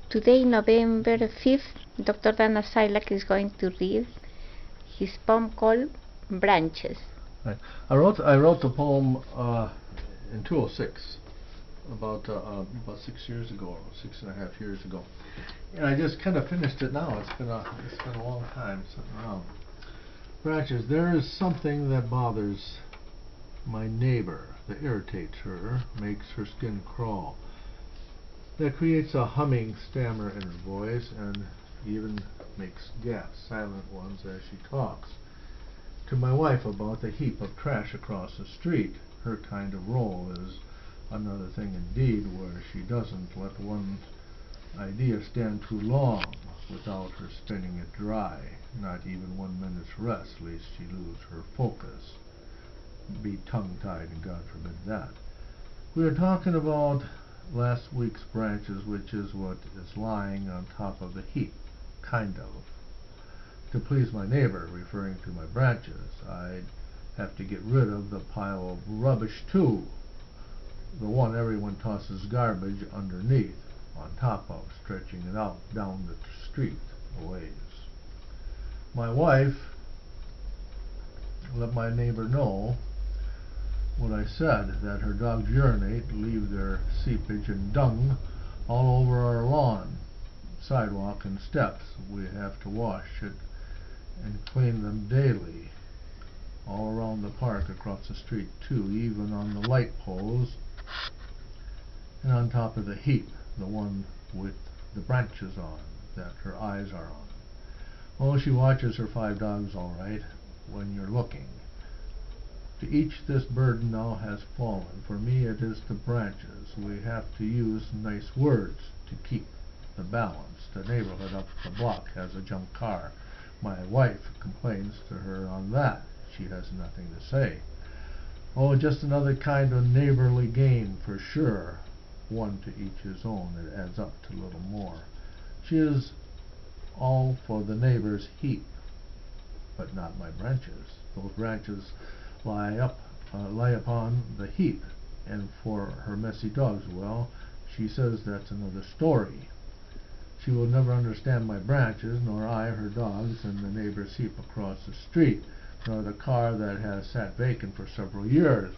Today, November 5th, Dr. Dana Siluk is going to read his poem called Branches. Right. I wrote the poem in 2006, about 6 years ago, or 6.5 years ago, and I just kind of finished it now. It's been a long time sitting around. Branches. There is something that bothers my neighbor, that irritates her, makes her skin crawl, that creates a humming stammer in her voice, and even makes gaps, silent ones, as she talks. To my wife about the heap of trash across the street. Her kind of role is another thing indeed, where she doesn't let one idea stand too long without her spinning it dry, not even 1 minute's rest, lest she lose her focus, be tongue-tied, and God forbid that. We are talking about last week's branches, which is what is lying on top of the heap, kind of. To please my neighbor, referring to my branches, I'd have to get rid of the pile of rubbish too, the one everyone tosses garbage underneath, on top of, stretching it out down the street a ways. My wife let my neighbor know what I said, that her dogs urinate, leave their seepage and dung all over our lawn, sidewalk, and steps. We have to wash it and clean them daily, all around the park, across the street too, even on the light poles, and on top of the heap, the one with the branches on, that her eyes are on. Oh, she watches her 5 dogs all right, when you're looking. To each this burden now has fallen. For me it is the branches. We have to use nice words to keep the balance. The neighborhood up the block has a junk car. My wife complains to her on that. She has nothing to say. Oh, just another kind of neighborly game for sure. One to each his own. It adds up to a little more. She is all for the neighbor's heap, but not my branches. Those branches lie upon the heap, and for her messy dogs, well, she says that's another story. She will never understand my branches, nor I her dogs, and the neighbor's heap across the street, nor the car that has sat vacant for several years.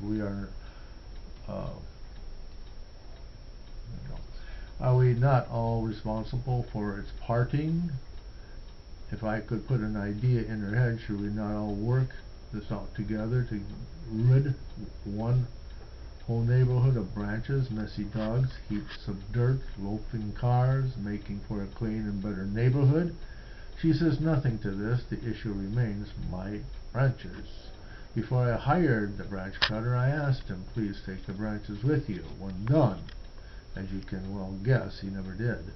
Are we not all responsible for its parting? If I could put an idea in her head, should we not all work this out together to rid one whole neighborhood of branches, messy dogs, heaps of dirt, loafing cars, making for a clean and better neighborhood? She says nothing to this. The issue remains my branches. Before I hired the branch cutter, I asked him, please take the branches with you when done. As you can well guess, he never did.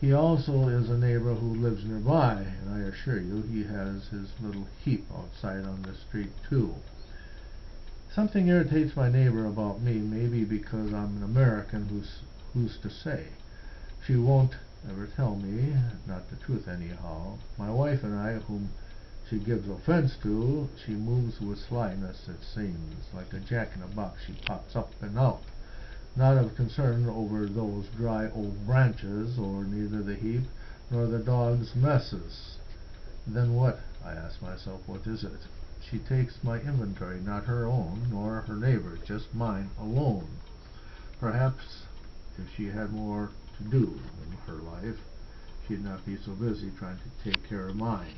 He also is a neighbor who lives nearby, and I assure you he has his little heap outside on the street too. Something irritates my neighbor about me, maybe because I'm an American, who's to say. She won't ever tell me, not the truth anyhow. My wife and I, whom she gives offense to, she moves with slyness, it seems. Like a jack-in-a-box, she pops up and out. Not of concern over those dry old branches, or neither the heap nor the dog's messes. Then what? I ask myself, what is it? She takes my inventory, not her own, nor her neighbor's, just mine alone. Perhaps if she had more to do in her life, she'd not be so busy trying to take care of mine.